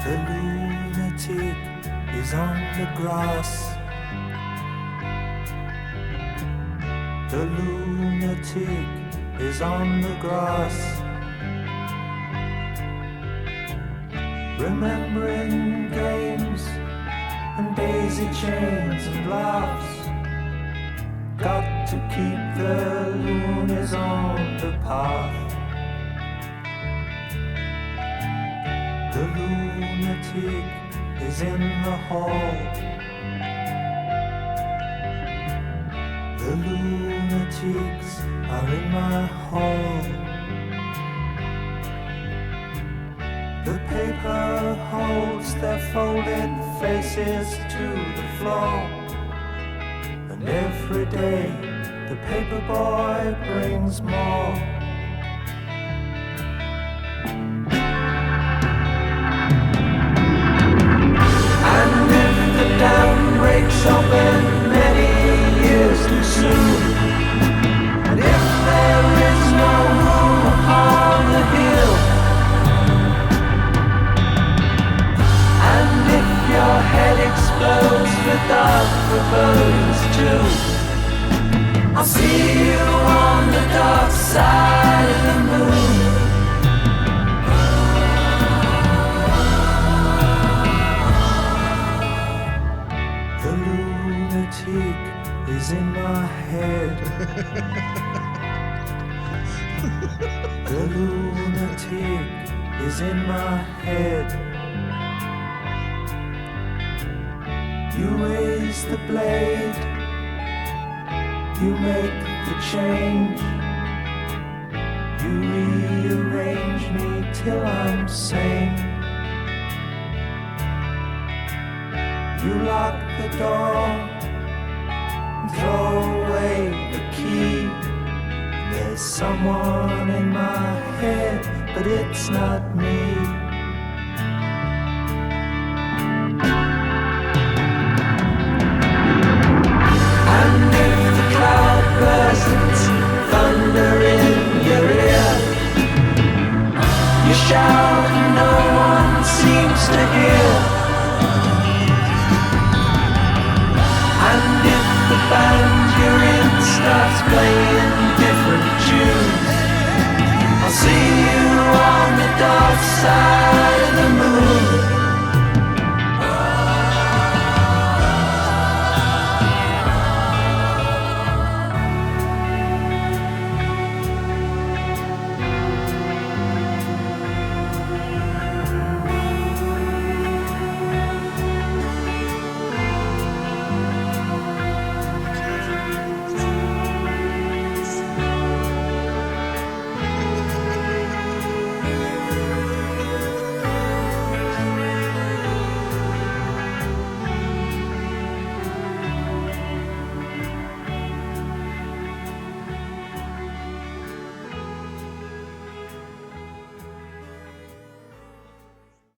The lunatic is on the grass. The lunatic is on the grass. Remembering games and daisy chains and laughs. Got to keep the loonies on the path. The lunatic is in the hall. The lunatics are in my hall. The paper holds their folded faces to the floor. And every day the paper boy brings more. And if the dam breaks open many years too soon, and if there is no room upon the hill, and if your head explodes without proposals too, I'll see you on the dark side of the moon. The lunatic is in my head. The lunatic is in my head. You raise the blade, you make the change. You rearrange me till I'm sane. You lock the door and throw away the key. There's someone in my head, but it's not me. And if the cloud bursts, thunder in your ear, you shout and no one seems to hear.